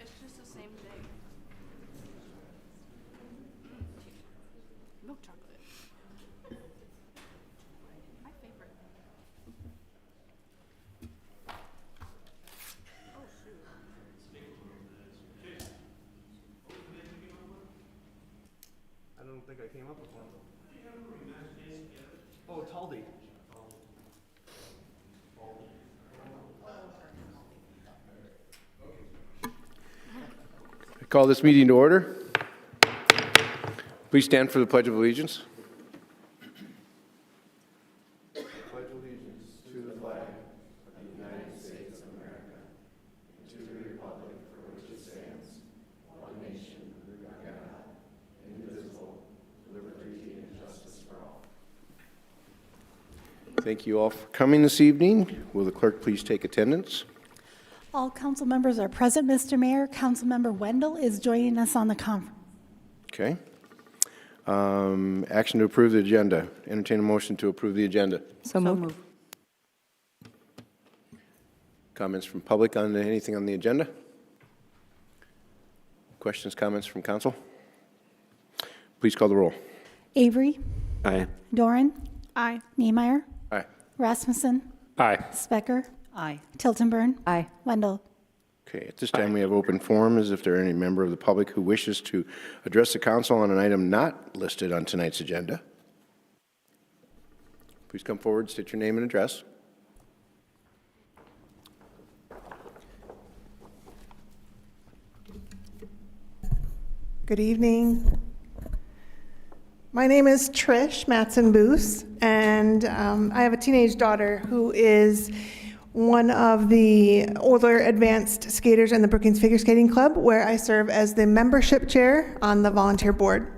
It's just the same thing. Milk chocolate. My favorite. Oh, shoot. I don't think I came up with one. Oh, Taldi. I call this meeting to order. Please stand for the Pledge of Allegiance. Pledge allegiance to the flag of the United States of America, and to the republic for which it stands, one nation, under God, indivisible, with liberty and justice for all. Thank you all for coming this evening. Will the clerk please take attendance? All council members are present, Mr. Mayor. Councilmember Wendell is joining us on the conference. Okay. Action to approve the agenda. Entertain a motion to approve the agenda. So moved. Comments from public on anything on the agenda? Questions, comments from council? Please call the roll. Avery, Aye. Doran, Aye. Niemeyer, Aye. Rasmussen, Aye. Specker, Aye. Tiltonburn, Aye. Wendell. Okay, at this time, we have open forum as if there are any member of the public who wishes to address the council on an item not listed on tonight's agenda. Please come forward, state your name and address. Good evening. My name is Trish Matson-Boos, and I have a teenage daughter who is one of the older advanced skaters in the Brookings Figure Skating Club, where I serve as the membership chair on the volunteer board.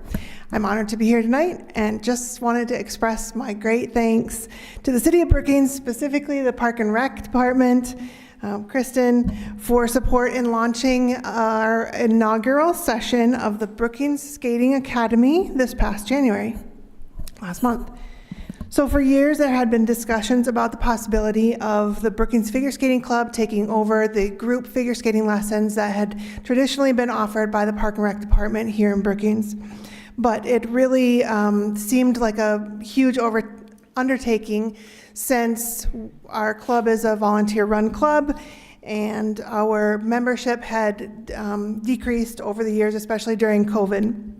I'm honored to be here tonight and just wanted to express my great thanks to the City of Brookings, specifically the Park and Rec Department, Kristen, for support in launching our inaugural session of the Brookings Skating Academy this past January, last month. So for years, there had been discussions about the possibility of the Brookings Figure Skating Club taking over the group figure skating lessons that had traditionally been offered by the Park and Rec Department here in Brookings. But it really seemed like a huge undertaking since our club is a volunteer-run club and our membership had decreased over the years, especially during COVID.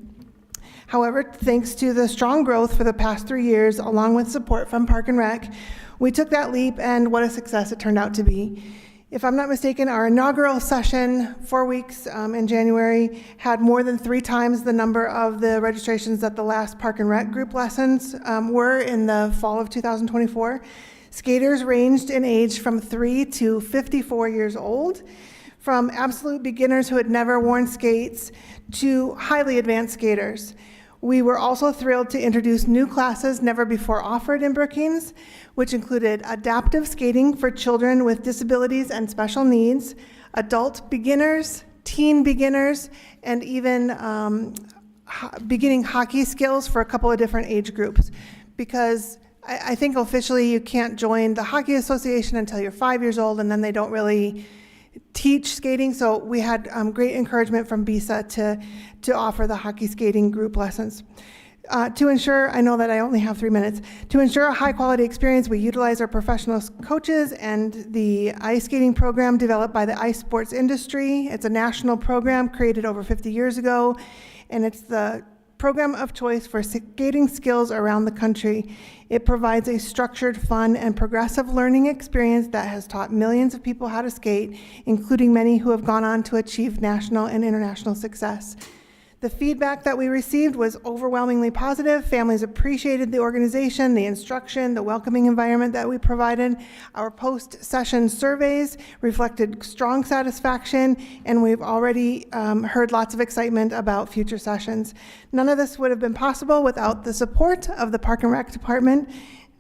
However, thanks to the strong growth for the past 3 years, along with support from Park and Rec, we took that leap, and what a success it turned out to be. If I'm not mistaken, our inaugural session, 4 weeks in January, had more than 3 times the number of the registrations that the last Park and Rec group lessons were in the fall of 2024. Skaters ranged in age from 3 to 54 years old, from absolute beginners who had never worn skates to highly advanced skaters. We were also thrilled to introduce new classes never before offered in Brookings, which included adaptive skating for children with disabilities and special needs, adult beginners, teen beginners, and even beginning hockey skills for a couple of different age groups. Because I think officially you can't join the Hockey Association until you're 5 years old, and then they don't really teach skating, so we had great encouragement from BISA to offer the hockey skating group lessons. To ensure, I know that I only have 3 minutes, to ensure a high quality experience, we utilize our professional coaches and the ice skating program developed by the ice sports industry. It's a national program created over 50 years ago, and it's the program of choice for skating skills around the country. It provides a structured, fun, and progressive learning experience that has taught millions of people how to skate, including many who have gone on to achieve national and international success. The feedback that we received was overwhelmingly positive. Families appreciated the organization, the instruction, the welcoming environment that we provided. Our post-session surveys reflected strong satisfaction, and we've already heard lots of excitement about future sessions. None of this would have been possible without the support of the Park and Rec Department,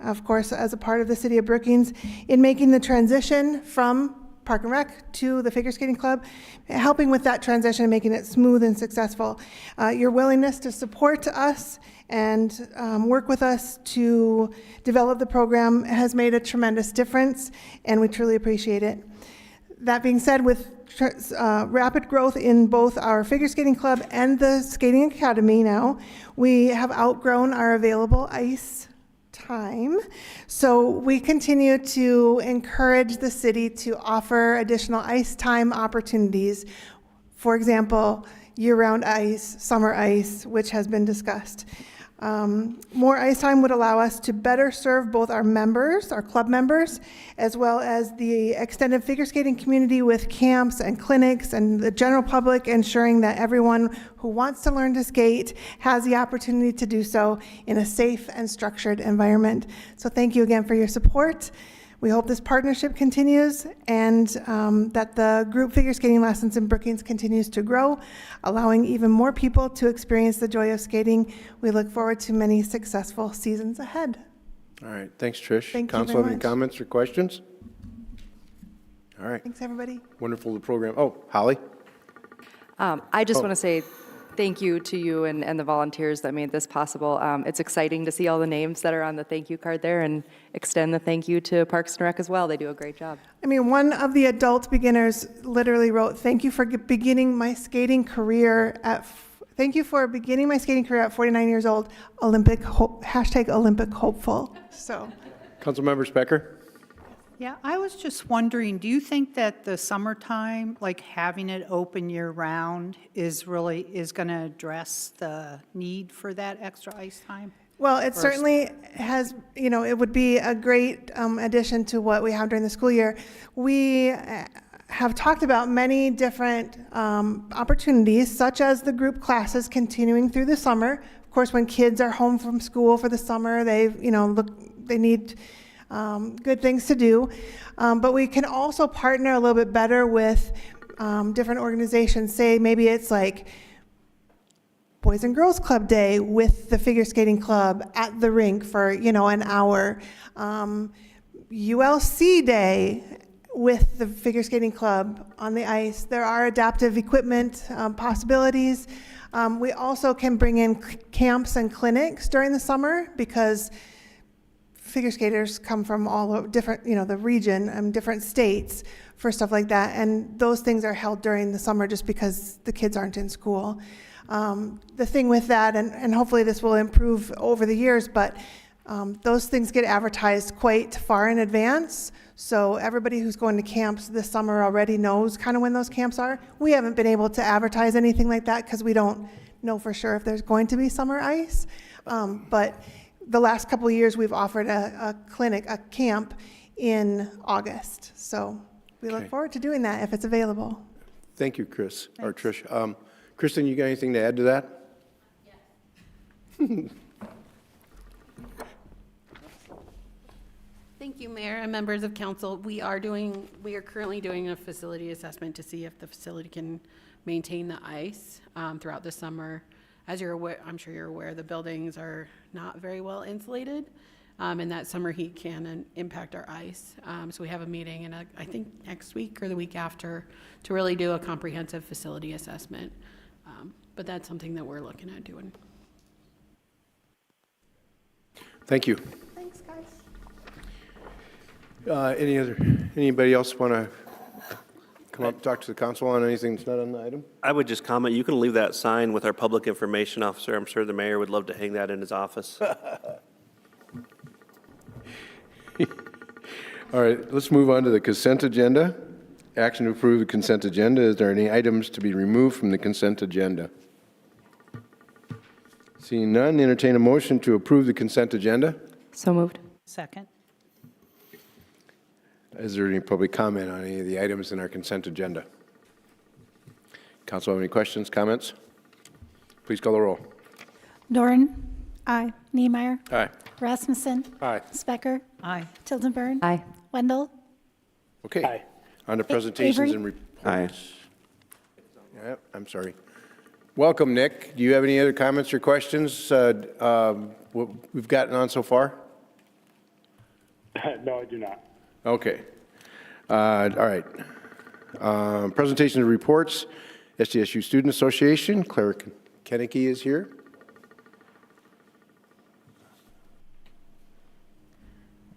of course, as a part of the City of Brookings, in making the transition from Park and Rec to the Figure Skating Club, helping with that transition and making it smooth and successful. Your willingness to support us and work with us to develop the program has made a tremendous difference, and we truly appreciate it. That being said, with rapid growth in both our figure skating club and the skating academy now. We have outgrown our available ice time. So we continue to encourage the city to offer additional ice time opportunities. For example, year-round ice, summer ice, which has been discussed. More ice time would allow us to better serve both our members, our club members, as well as the extended figure skating community with camps and clinics and the general public, ensuring that everyone who wants to learn to skate has the opportunity to do so in a safe and structured environment. So thank you again for your support. We hope this partnership continues and that the group figure skating lessons in Brookings continues to grow, allowing even more people to experience the joy of skating. We look forward to many successful seasons ahead. All right, thanks, Trish. Thank you Council, very have any much. comments or questions? All right, Thanks, everybody. wonderful the program. Oh, Holly? I just want to say thank you to you and the volunteers that made this possible. It's exciting to see all the names that are on the thank you card there and extend the thank you to Parks and Rec as well. They do a great job. I mean, one of the adult beginners literally wrote, "Thank you for beginning my skating career at 49 years old. Olympic hope, #Olympic hopeful." So, Councilmember Specker? Yeah, I was just wondering, do you think that the summertime, like having it open year-round, is going to address the need for that extra ice time? well, it certainly has, it would be a great addition to what we have during the school year. We have talked about many different opportunities, such as the group classes continuing through the summer. Of course, when kids are home from school for the summer, they need good things to do. But we can also partner a little bit better with different organizations. Say maybe it's like Boys and Girls Club Day with the figure skating club at the rink for, an hour. ULC Day with the figure skating club on the ice. There are adaptive equipment possibilities. We also can bring in camps and clinics during the summer because figure skaters come from all different, the region and different states for stuff like that. And those things are held during the summer just because the kids aren't in school. The thing with that, and hopefully this will improve over the years, but those things get advertised quite far in advance. So everybody who's going to camps this summer already knows kind of when those camps are. We haven't been able to advertise anything like that because we don't know for sure if there's going to be summer ice. But the last couple of years, we've offered a clinic, a camp in August. So we look Okay. forward to doing that if it's available. Thank you, Chris, or Trish. Kristen, you got anything to add to that? Thank you, Mayor and members of council. We are currently doing a facility assessment to see if the facility can maintain the ice throughout the summer. As you're aware, I'm sure you're aware, the buildings are not very well insulated, and that summer heat can impact our ice. So we have a meeting in, I think, next week or the week after to really do a comprehensive facility assessment. But that's something that we're looking at doing. Thank you. Thanks, guys. Anybody else want to come up and talk to the council on anything that's not on the item? I would just comment, you can leave that sign with our public information officer. I'm sure the mayor would love to hang that in his office. All right, let's move on to the consent agenda. Action to approve the consent agenda. Is there any items to be removed from the consent agenda? Seeing none, entertain a motion to approve the consent agenda. So moved. Second. Is there any public comment on any of the items in our consent agenda? Council have any questions, comments? Please call the roll. Doran. Aye. Niemeyer. Aye. Rasmussen. Aye. Specker. Aye. Tildenburn. Aye. Wendell. Okay. On to presentations Avery? and reports. Yep, I'm sorry. Welcome, Nick. Do you have any other comments or questions what we've gotten on so far? No, I do not. Okay. All right. Presentation of reports. SDSU Student Association. Clara Kennecke is here.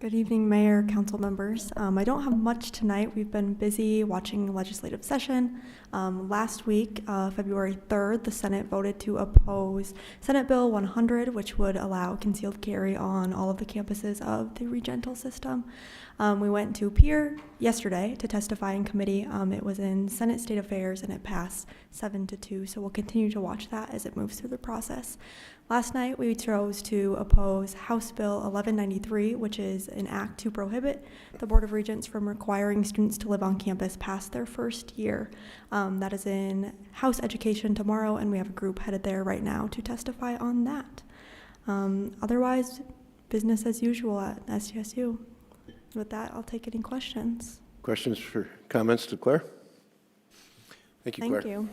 Good evening, Mayor, council members. I don't have much tonight. We've been busy watching legislative session. Last week, February 3rd, the Senate voted to oppose Senate Bill 100, which would allow concealed carry on all of the campuses of the Regental system. We went to Pier yesterday to testify in committee. It was in Senate State Affairs and it passed 7-2, so we'll continue to watch that as it moves through the process. Last night, we chose to oppose House Bill 1193, which is an act to prohibit the Board of Regents from requiring students to live on campus past their first year. That is in House Education tomorrow, and we have a group headed there right now to testify on that. Otherwise, business as usual at SDSU. With that, I'll take any questions. Questions for comments to Claire? Thank you, Claire. Thank you.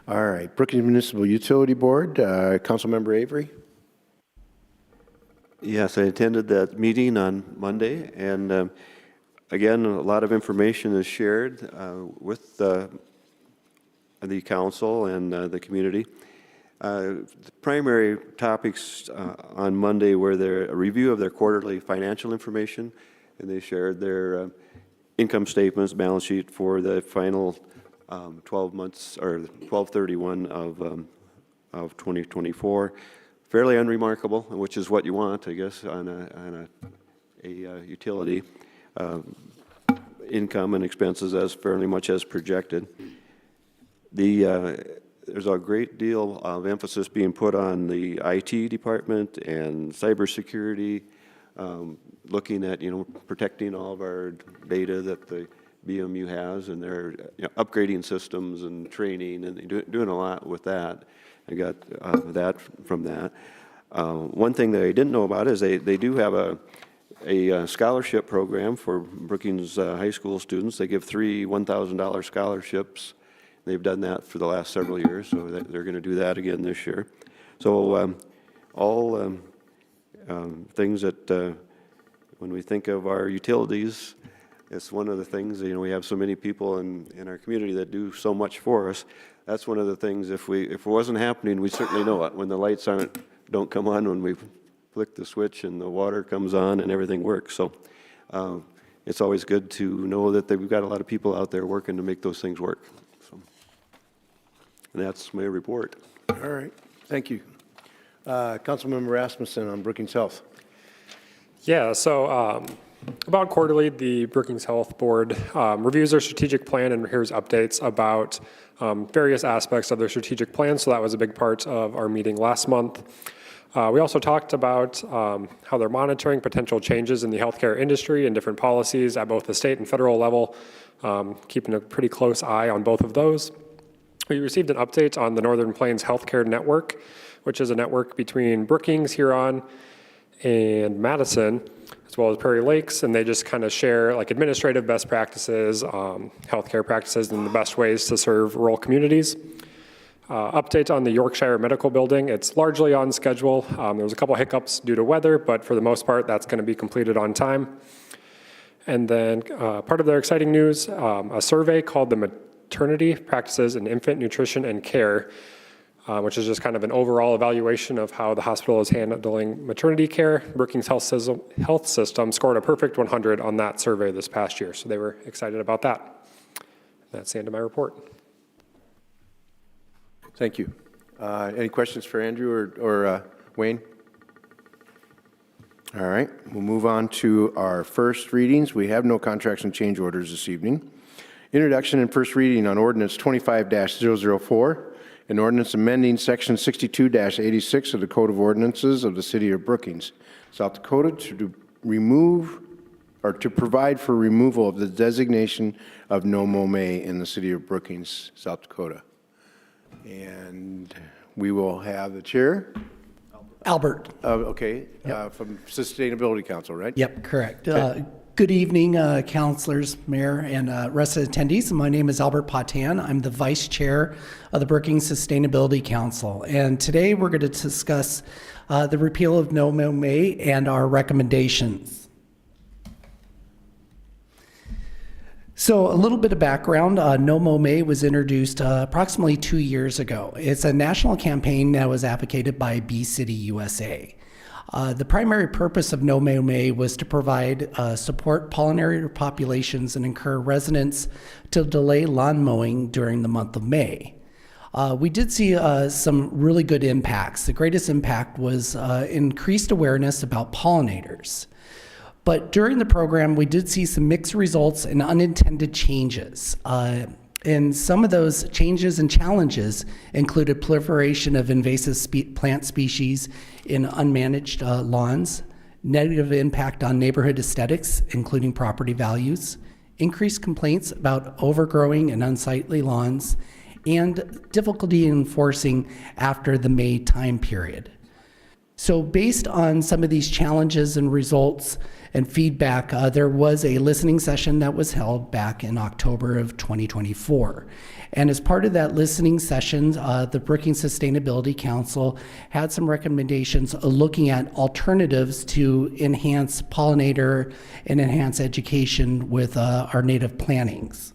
All right, Brookings Municipal Utility Board, Councilmember Avery. Yes, I attended that meeting on Monday, and again, a lot of information is shared with the council and the community. The primary topics on Monday were a review of their quarterly financial information, and they shared their income statements, balance sheet for the final 12 months, or 12/31 of 2024. Fairly unremarkable, which is what you want, I guess, on a utility. Income and expenses as fairly much as projected. There's a great deal of emphasis being put on the IT department and cybersecurity, looking at, protecting all of our data that the BMU has, and they're upgrading systems and training, and doing a lot with that. I got that from that. One thing that I didn't know about is they do have a scholarship program for Brookings High School students. They give 3 $1,000 scholarships. They've done that for the last several years, so they're going to do that again this year. So all things that when we think of our utilities, it's one of the things, we have so many people in our community that do so much for us. That's one of the things, if it wasn't happening, we certainly know it. When the lights don't come on when we flick the switch and the water comes on and everything works. So it's always good to know that we've got a lot of people out there working to make those things work. So, and that's my report. All right, thank you. Councilmember Rasmussen on Brookings Health. Yeah, so about quarterly, the Brookings Health Board reviews their strategic plan and hears updates about various aspects of their strategic plan. So that was a big part of our meeting last month. We also talked about how they're monitoring potential changes in the healthcare industry and different policies at both the state and federal level, keeping a pretty close eye on both of those. We received an update on the Northern Plains Healthcare Network, which is a network between Brookings, Huron, and Madison, as well as Prairie Lakes, and they just kind of share like administrative best practices, healthcare practices, and the best ways to serve rural communities. Update on the Yorkshire Medical Building. It's largely on schedule. There was a couple hiccups due to weather, but for the most part, that's going to be completed on time. And then part of their exciting news, a survey called the Maternity Practices in Infant Nutrition and Care, which is just kind of an overall evaluation of how the hospital is handling maternity care. Brookings Health System scored a perfect 100 on that survey this past year, so they were excited about that. That's the end of my report. Thank you. Any questions for Andrew or Wayne? All right, we'll move on to our first readings. We have no contracts and change orders this evening. Introduction and first reading on Ordinance 25-004. An ordinance amending Section 62-86 of the Code of Ordinances of the City of Brookings, South Dakota, to remove or to provide for removal of the designation of no mow May in the City of Brookings, South Dakota. And we will have the chair. Albert. Okay, from Sustainability Council, right? Yep, correct. Okay. Good evening, councilors, mayor, and rest of the attendees. My name is Albert Patan. I'm the vice chair of the Brookings Sustainability Council. And today we're going to discuss the repeal of no mow May and our recommendations. So a little bit of background, No Mow May was introduced approximately 2 years ago. It's a national campaign that was advocated by Bee City USA. The primary purpose of No Mow May was to provide support pollinator populations and encourage residents to delay lawn mowing during the month of May. We did see some really good impacts. The greatest impact was increased awareness about pollinators. But during the program, we did see some mixed results and unintended changes. And some of those changes and challenges included proliferation of invasive plant species in unmanaged lawns, negative impact on neighborhood aesthetics, including property values, increased complaints about overgrowing and unsightly lawns, and difficulty in enforcing after the May time period. So based on some of these challenges and results and feedback, there was a listening session that was held back in October of 2024. And as part of that listening session, the Brookings Sustainability Council had some recommendations looking at alternatives to enhance pollinator and enhance education with our native plantings.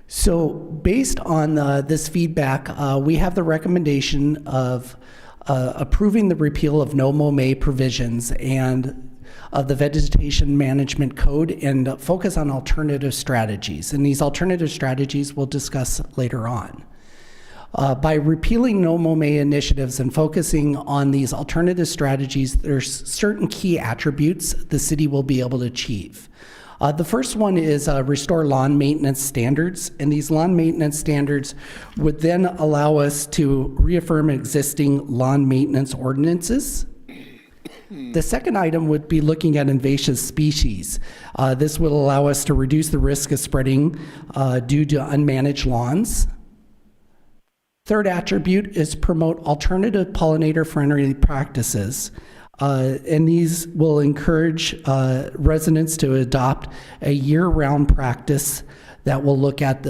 So based on this feedback, we have the recommendation of approving the repeal of No Mow May provisions and of the Vegetation Management Code and focus on alternative strategies. And these alternative strategies we'll discuss later on. By repealing No Mow May initiatives and focusing on these alternative strategies, there's certain key attributes the city will be able to achieve. The first one is restore lawn maintenance standards, and these lawn maintenance standards would then allow us to reaffirm existing lawn maintenance ordinances. The second item would be looking at invasive species. This will allow us to reduce the risk of spreading due to unmanaged lawns. Third attribute is promote alternative pollinator-friendly practices. And these will encourage residents to adopt a year-round practice that will look at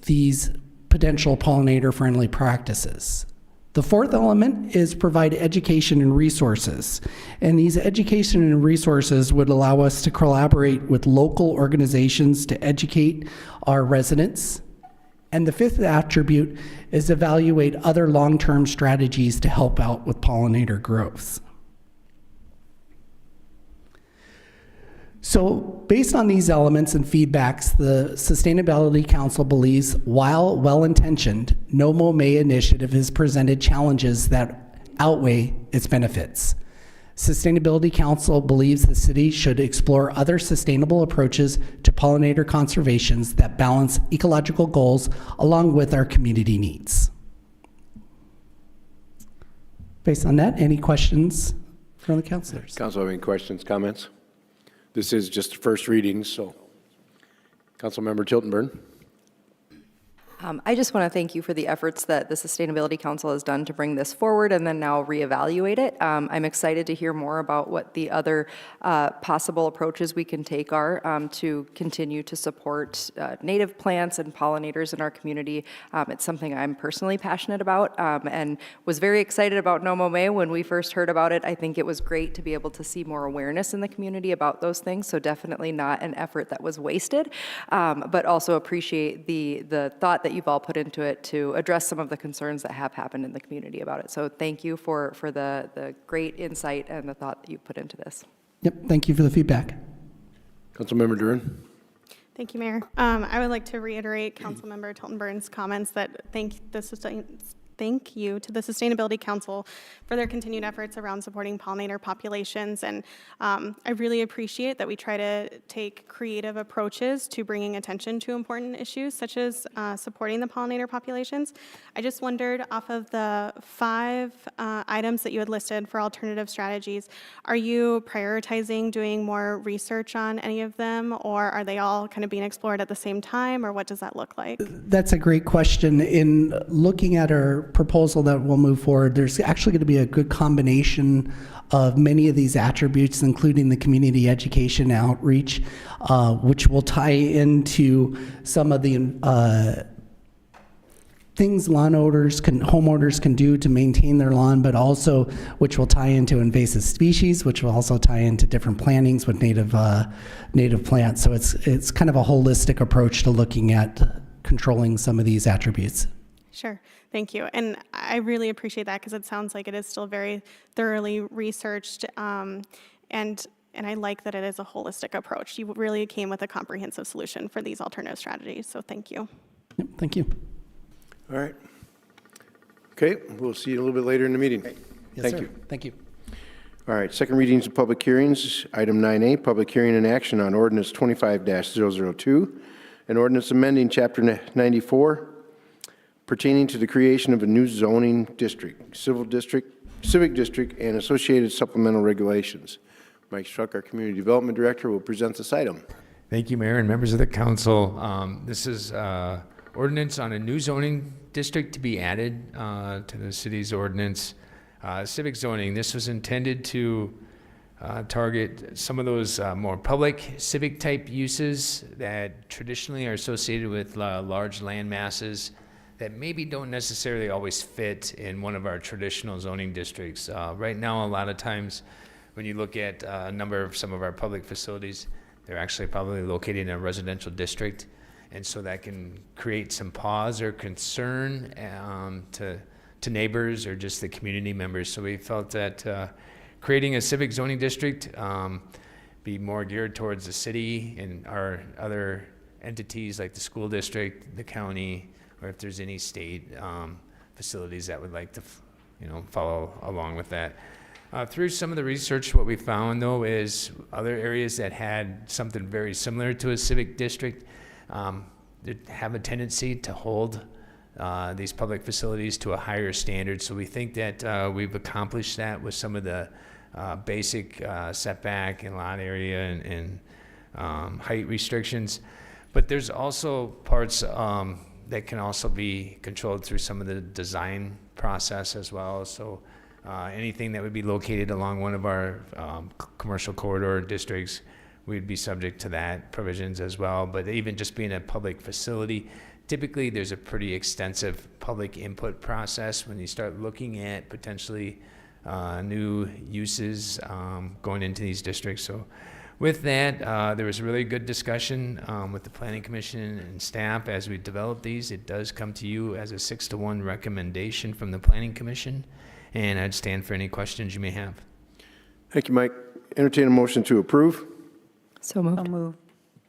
these potential pollinator-friendly practices. The fourth element is provide education and resources. And these education and resources would allow us to collaborate with local organizations to educate our residents. And the fifth attribute is evaluate other long-term strategies to help out with pollinator growth. So based on these elements and feedbacks, the Sustainability Council believes, while well-intentioned, No Mow May initiative has presented challenges that outweigh its benefits. Sustainability Council believes the city should explore other sustainable approaches to pollinator conservations that balance ecological goals along with our community needs. Based on that, any questions from the councilors? Council, have any questions, comments? This is just first reading, so Councilmember Tiltonburn. I just want to thank you for the efforts that the Sustainability Council has done to bring this forward and then now reevaluate it. I'm excited to hear more about what the other possible approaches we can take are to continue to support native plants and pollinators in our community. It's something I'm personally passionate about and was very excited about No Mow May when we first heard about it. I think it was great to be able to see more awareness in the community about those things, so definitely not an effort that was wasted, but also appreciate the thought that you've all put into it to address some of the concerns that have happened in the community about it. So thank you for the great insight and the thought that you put into this. Yep, thank you for the feedback. Councilmember Duran. Thank you, Mayor. I would like to reiterate Councilmember Tiltonburn's comments that thank you to the Sustainability Council for their continued efforts around supporting pollinator populations. And I really appreciate that we try to take creative approaches to bringing attention to important issues, such as supporting the pollinator populations. I just wondered, off of the 5 items that you had listed for alternative strategies, are you prioritizing doing more research on any of them, or are they all kind of being explored at the same time, or what does that look like? That's a great question. In looking at our proposal that will move forward, there's actually going to be a good combination of many of these attributes, including the community education outreach, which will tie into some of the things homeowners can do to maintain their lawn, but also which will tie into invasive species, which will also tie into different plantings with native plants. So it's kind of a holistic approach to looking at controlling some of these attributes. Sure, thank you. And I really appreciate that because it sounds like it is still very thoroughly researched. And I like that it is a holistic approach. You really came with a comprehensive solution for these alternative strategies, so thank you. Yep, thank you. All right. Okay, we'll see you a little bit later in the meeting. Yes, Thank sir. you. Thank you. All right, second readings of public hearings. Item 9A, public hearing and action on ordinance 25-002, an ordinance amending Chapter 94 pertaining to the creation of a new zoning district, civic district, and associated supplemental regulations. Mike Struck, our Community Development Director, will present this item. Thank you, Mayor and members of the council. This is ordinance on a new zoning district to be added to the city's ordinance. Civic zoning, this was intended to target some of those more public civic type uses that traditionally are associated with large land masses that maybe don't necessarily always fit in one of our traditional zoning districts. Right now, a lot of times when you look at a number of some of our public facilities, they're actually probably located in a residential district. And so that can create some pause or concern to neighbors or just the community members. So we felt that creating a civic zoning district be more geared towards the city and our other entities like the school district, the county, or if there's any state facilities that would like to, follow along with that. Through some of the research, what we found though is other areas that had something very similar to a civic district have a tendency to hold these public facilities to a higher standard. So we think that we've accomplished that with some of the basic setback and lot area and height restrictions. But there's also parts that can also be controlled through some of the design process as well. So anything that would be located along one of our commercial corridor districts, we'd be subject to that provisions as well. But even just being a public facility, typically there's a pretty extensive public input process when you start looking at potentially new uses going into these districts. So with that, there was a really good discussion with the Planning Commission and staff as we developed these. It does come to you as a 6-to-1 recommendation from the Planning Commission, and I'd stand for any questions you may have. Thank you, Mike. Entertain a motion to approve. So moved. So moved.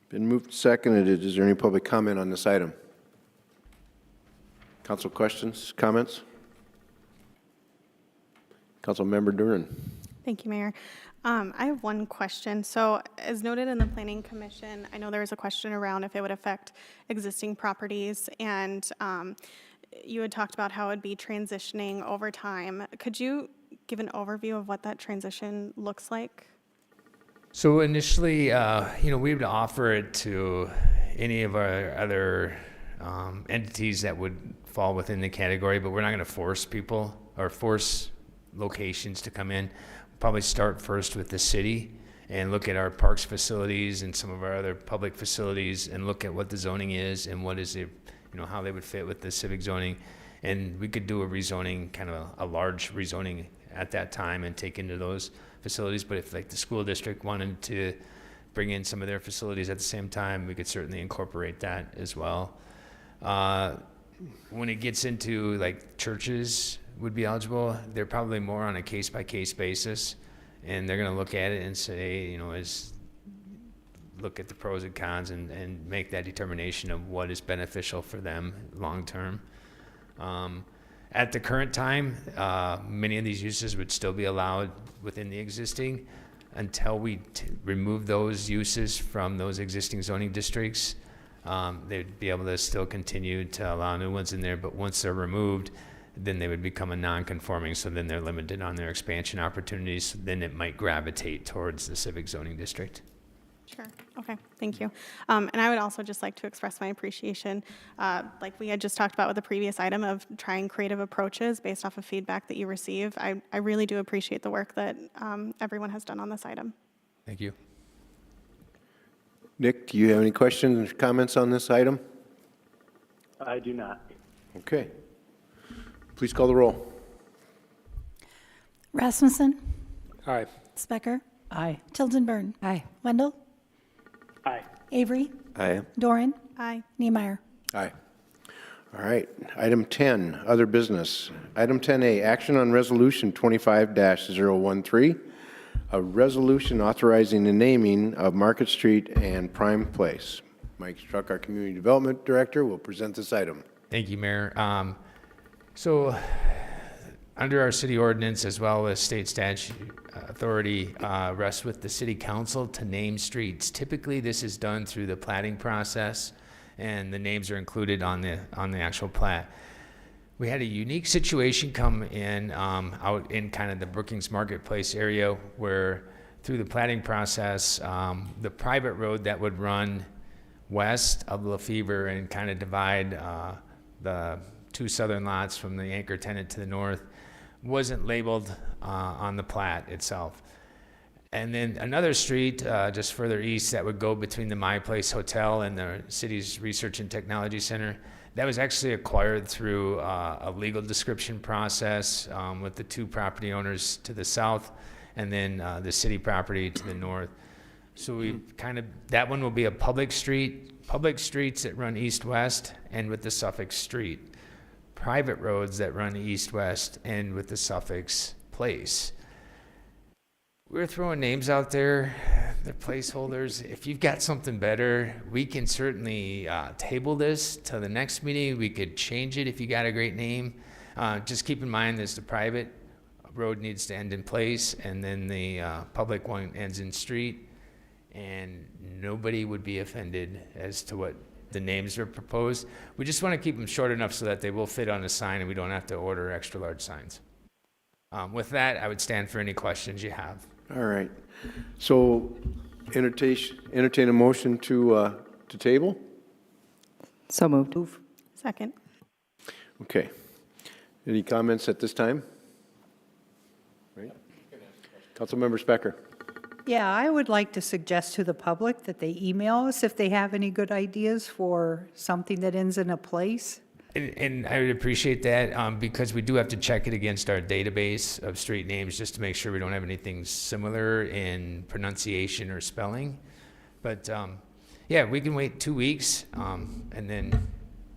Been moved and seconded. Is there any public comment on this item? Council questions, comments? Councilmember Duren. Thank you, Mayor. I have one question. So as noted in the Planning Commission, I know there was a question around if it would affect existing properties, and you had talked about how it would be transitioning over time. Could you give an overview of what that transition looks like? So initially, we would offer it to any of our other entities that would fall within the category, but we're not going to force people or force locations to come in. Probably start first with the city and look at our parks facilities and some of our other public facilities and look at what the zoning is and what is it, how they would fit with the civic zoning. And we could do a rezoning, kind of a large rezoning at that time and take into those facilities. But if like the school district wanted to bring in some of their facilities at the same time, we could certainly incorporate that as well. When it gets into like churches would be eligible, they're probably more on a case-by-case basis, and they're going to look at it and say, look at the pros and cons and make that determination of what is beneficial for them long-term. At the current time, many of these uses would still be allowed within the existing until we remove those uses from those existing zoning districts. They'd be able to still continue to allow new ones in there, but once they're removed, then they would become a non-conforming, so then they're limited on their expansion opportunities. Then it might gravitate towards the civic zoning district. Sure. Okay. Thank you. And I would also just like to express my appreciation, like we had just talked about with the previous item, of trying creative approaches based off of feedback that you receive. I really do appreciate the work that everyone has done on this item. Thank you. Nick, do you have any questions or comments on this item? I do not. Okay. Please call the roll. Rasmussen. Aye. Specker. Aye. Tilden Burn. Aye. Wendell. Aye. Avery. Aye. Doran. Aye. Niemeyer. Aye. All right, item 10, other business. Item 10A, action on resolution 25-013, a resolution authorizing the naming of Market Street and Prime Place. Mike Struck, our Community Development Director, will present this item. Thank you, Mayor. So under our city ordinance as well as state statute, authority rests with the city council to name streets. Typically, this is done through the platting process, and the names are included on the actual plat. We had a unique situation come in out in kind of the Brookings Marketplace area where through the platting process, the private road that would run west of Lefevre and kind of divide the two southern lots from the anchor tenant to the north wasn't labeled on the plat itself. And then another street just further east that would go between the My Place Hotel and the city's Research and Technology Center, that was actually acquired through a legal description process with the two property owners to the south and then the city property to the north. So we that one will be a public street, public streets that run east-west and with the suffix street. Private roads that run east-west and with the suffix place. We're throwing names out there, they're placeholders. If you've got something better, we can certainly table this till the next meeting. We could change it if you got a great name. Just keep in mind there's the private road needs to end in place and then the public one ends in street. And nobody would be offended as to what the names are proposed. We just want to keep them short enough so that they will fit on a sign and we don't have to order extra large signs. With that, I would stand for any questions you have. All right. So entertain a motion to table? So moved. Second. Okay. Any comments at this time? Right. Councilmember Specker. Yeah, I would like to suggest to the public that they email us if they have any good ideas for something that ends in a place. And I would appreciate that because we do have to check it against our database of street names just to make sure we don't have anything similar in pronunciation or spelling. But yeah, we can wait 2 weeks and then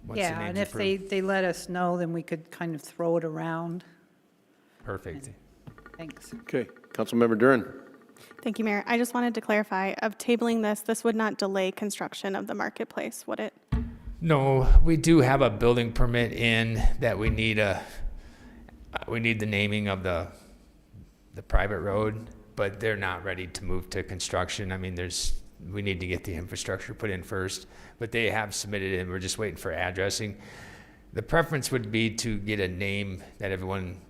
once the Yeah, name's and if approved. they let us know, then we could kind of throw it around. Perfect. Thanks. Okay. Councilmember Duran. Thank you, Mayor. I just wanted to clarify, of tabling this would not delay construction of the marketplace, would it? No, we do have a building permit in that we need the naming of the private road, but they're not ready to move to construction. I mean, we need to get the infrastructure put in first, but they have submitted it and we're just waiting for addressing. The preference would be to get a name that everyone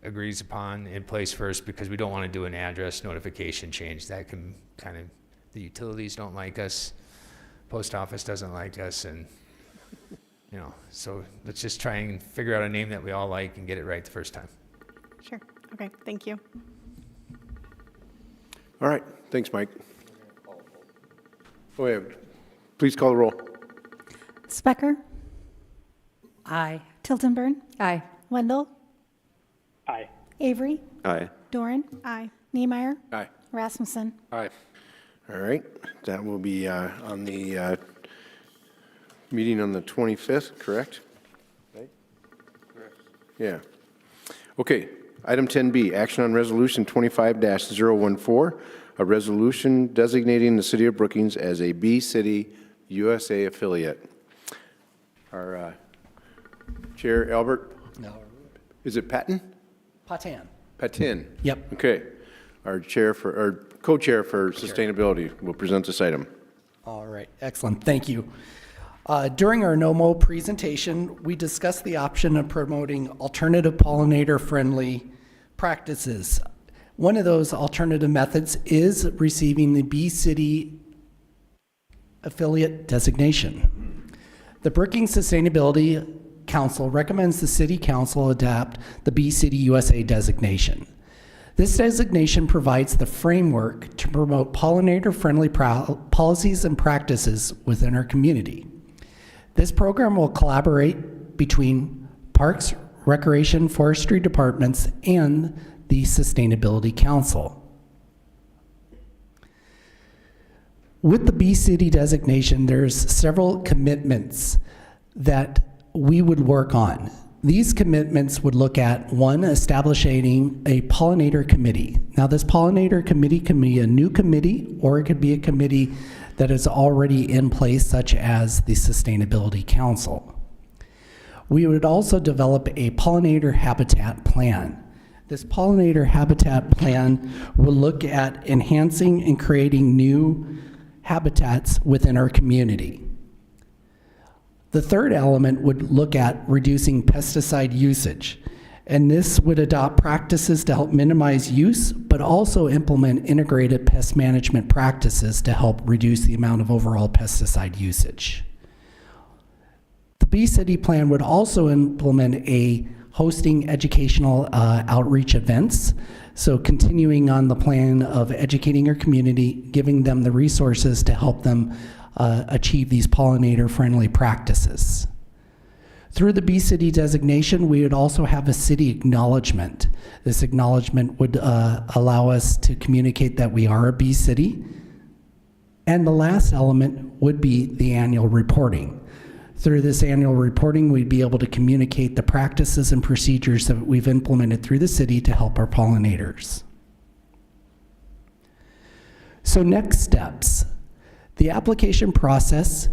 agrees upon in place first because we don't want to do an address notification change. That can the utilities don't like us. Post office doesn't like us, and so let's just try and figure out a name that we all like and get it right the first time. Sure. Okay, thank you. All right. Thanks, Mike. Oh, yeah. Please call the roll. Specker, Aye. Tiltonburn, Aye. Wendell, Aye. Avery, Aye. Doran, Aye. Niemeyer, Aye. Rasmussen. Aye. All right. That will be on the meeting on the 25th, correct? Right? Correct. Yeah. Okay. Item 10B, action on resolution 25-014, a resolution designating the city of Brookings as a B City USA affiliate. Our Chair Albert, No. is it Patton? Patan. Patin. Yep. Okay. Our co-chair for sustainability will present this item. All right, excellent, thank you. During our NOMO presentation, we discussed the option of promoting alternative pollinator-friendly practices. One of those alternative methods is receiving the Bee City affiliate designation. The Brookings Sustainability Council recommends the City Council adopt the Bee City USA designation. This designation provides the framework to promote pollinator-friendly policies and practices within our community. This program will collaborate between Parks, Recreation, Forestry departments and the Sustainability Council. With the Bee City designation, there's several commitments that we would work on. These commitments would look at, one, establishing a pollinator committee. Now, this pollinator committee can be a new committee, or it could be a committee that is already in place, such as the Sustainability Council. We would also develop a pollinator habitat plan. This pollinator habitat plan will look at enhancing and creating new habitats within our community. The third element would look at reducing pesticide usage, and this would adopt practices to help minimize use, but also implement integrated pest management practices to help reduce the amount of overall pesticide usage. The Bee City plan would also implement a hosting educational outreach events, so continuing on the plan of educating our community, giving them the resources to help them achieve these pollinator-friendly practices. Through the Bee City designation, we would also have a city acknowledgement. This acknowledgement would allow us to communicate that we are a bee city. And the last element would be the annual reporting. Through this annual reporting, we'd be able to communicate the practices and procedures that we've implemented through the city to help our pollinators. So next steps. The application process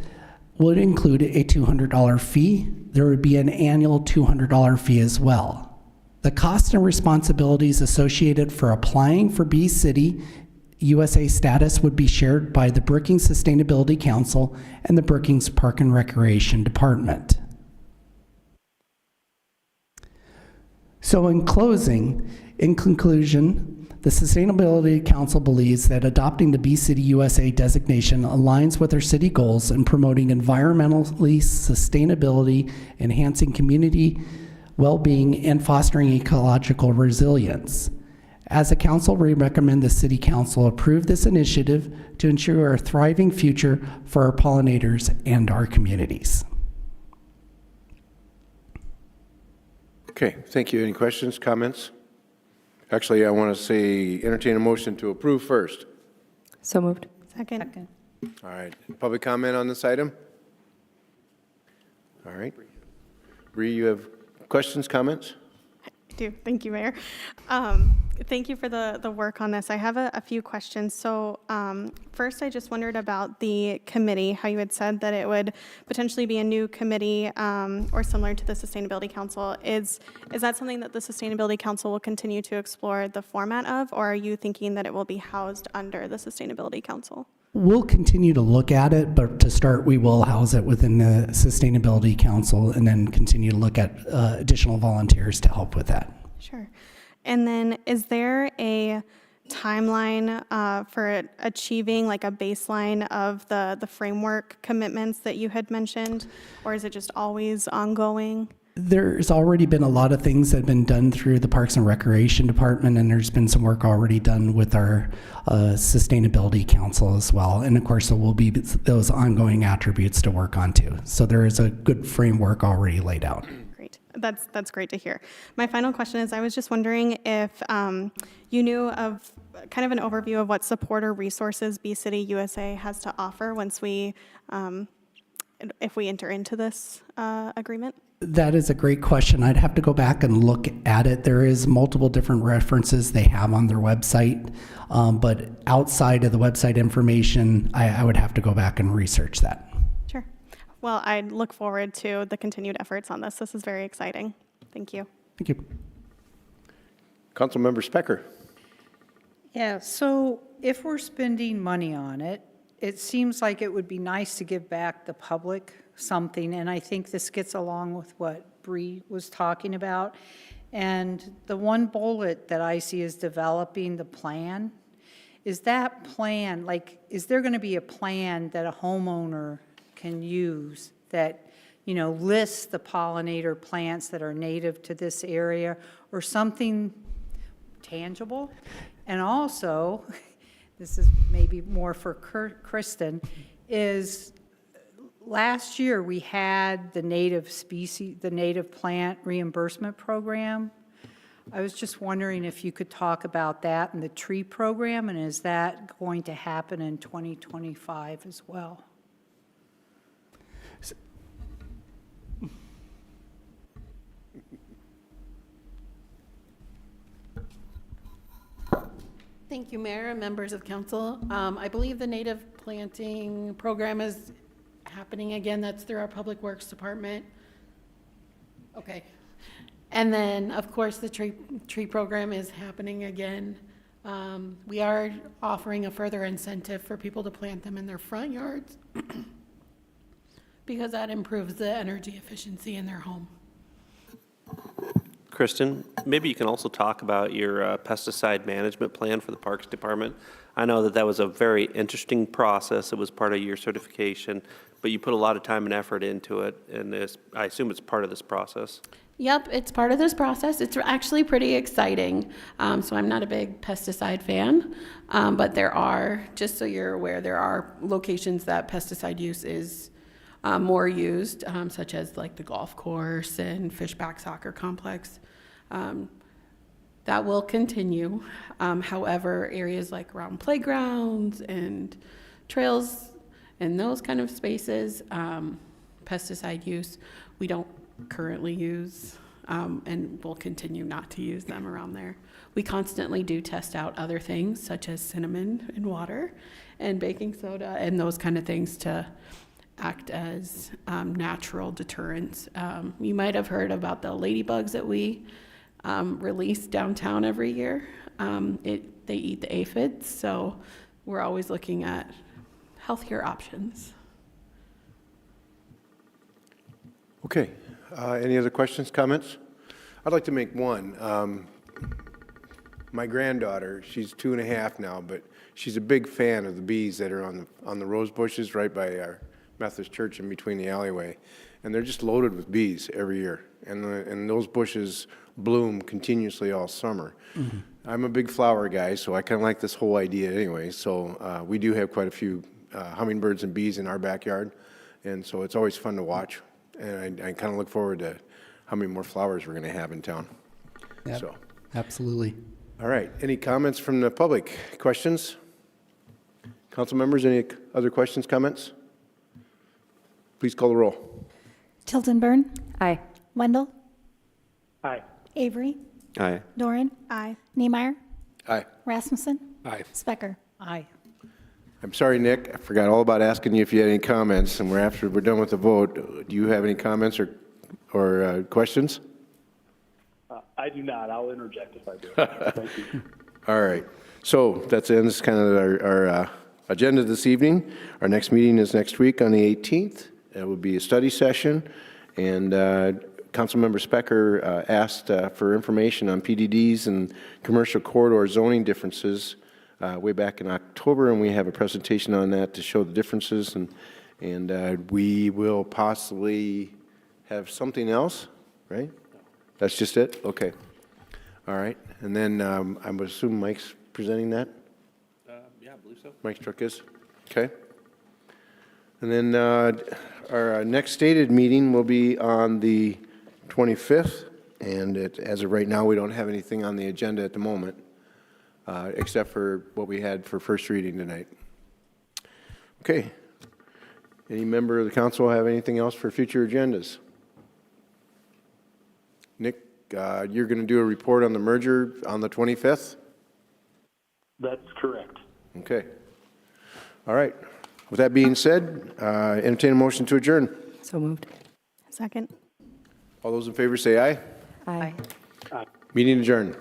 would include a $200 fee. There would be an annual $200 fee as well. The costs and responsibilities associated for applying for Bee City USA status would be shared by the Brookings Sustainability Council and the Brookings Park and Recreation Department. So in conclusion, the Sustainability Council believes that adopting the Bee City USA designation aligns with our city goals in promoting environmentally sustainability, enhancing community well-being, and fostering ecological resilience. As a council, we recommend the City Council approve this initiative to ensure a thriving future for our pollinators and our communities. Okay, thank you. Any questions, comments? Actually, I want to say entertain a motion to approve first. So moved. Second. All right, public comment on this item? All right. Bree, you have questions, comments? I do. Thank you, Mayor. Thank you for the work on this. I have a few questions. So first, I just wondered about the committee, how you had said that it would potentially be a new committee or similar to the Sustainability Council. Is that something that the Sustainability Council will continue to explore the format of, or are you thinking that it will be housed under the Sustainability Council? We'll continue to look at it, but to start, we will house it within the Sustainability Council and then continue to look at additional volunteers to help with that. Sure. And then is there a timeline for achieving like a baseline of the framework commitments that you had mentioned, or is it just always ongoing? There's already been a lot of things that have been done through the Parks and Recreation Department, and there's been some work already done with our Sustainability Council as well. And of course, there will be those ongoing attributes to work on too. So there is a good framework already laid out. Great. That's great to hear. My final question is, I was just wondering if you knew of kind of an overview of what support or resources Bee City USA has to offer once we, if we enter into this agreement? That is a great question. I'd have to go back and look at it. There is multiple different references they have on their website, but outside of the website information, I would have to go back and research that. Sure. Well, I look forward to the continued efforts on this. This is very exciting. Thank you. Thank you. Councilmember Specker. Yeah, so if we're spending money on it, it seems like it would be nice to give back the public something, and I think this gets along with what Bree was talking about. And the one bullet that I see is developing the plan. Is that plan, like, is there going to be a plan that a homeowner can use that, you know, lists the pollinator plants that are native to this area, or something tangible? And also, this is maybe more for Kristen, is last year we had the native species, the native plant reimbursement program. I was just wondering if you could talk about that and the tree program, and is that going to happen in 2025 as well? Thank you, Mayor and members of council. I believe the native planting program is happening again. That's through our Public Works Department. Okay. And then, of course, the tree program is happening again. We are offering a further incentive for people to plant them in their front yards because that improves the energy efficiency in their home. Kristen, maybe you can also talk about your pesticide management plan for the Parks Department. I know that that was a very interesting process. It was part of your certification, but you put a lot of time and effort into it, and I assume it's part of this process. Yep, it's part of this process. It's actually pretty exciting. So I'm not a big pesticide fan, but there are, just so you're aware, there are locations that pesticide use is more used, such as like the golf course and Fishback Soccer Complex. That will continue. However, areas like around playgrounds and trails and those kind of spaces, pesticide use, we don't currently use, and we'll continue not to use them around there. We constantly do test out other things such as cinnamon in water and baking soda and those kind of things to act as natural deterrents. You might have heard about the ladybugs that we release downtown every year. They eat the aphids, so we're always looking at healthier options. Okay. Any other questions, comments? I'd like to make one. My granddaughter, she's 2.5 now, but she's a big fan of the bees that are on the rose bushes right by our Methodist church in between the alleyway. And they're just loaded with bees every year. And those bushes bloom continuously all summer. Mm-hmm. I'm a big flower guy, so I kind of like this whole idea anyway. So we do have quite a few hummingbirds and bees in our backyard. And so it's always fun to watch. And I kind of look forward to how many more flowers we're going to have in town. Yep, So, absolutely. all right. Any comments from the public? Questions? Council members, any other questions, comments? Please call the roll. Tilton Burn, Aye. Wendell, Aye. Avery, Aye. Doran, Aye. Niemeyer, Aye. Rasmussen, Aye. Specker. Aye. I'm sorry, Nick. I forgot all about asking you if you had any comments, and after we're done with the vote, do you have any comments or questions? I do not. I'll interject if I do. Thank you. All right. So that ends kind of our agenda this evening. Our next meeting is next week on the 18th. It will be a study session, and Councilmember Specker asked for information on PDDs and commercial corridor zoning differences way back in October, and we have a presentation on that to show the differences, and we will possibly have something else, right? That's just it? Okay. All right. And then I would assume Mike's presenting that? Yeah, I believe so. Mike Struck is? Okay. And then our next stated meeting will be on the 25th, and as of right now, we don't have anything on the agenda at the moment, except for what we had for first reading tonight. Okay. Any member of the council have anything else for future agendas? Nick, you're going to do a report on the merger on the 25th? That's correct. Okay. All right. With that being said, entertain a motion to adjourn. So moved. Second. All those in favor say aye. Aye. Meeting adjourned.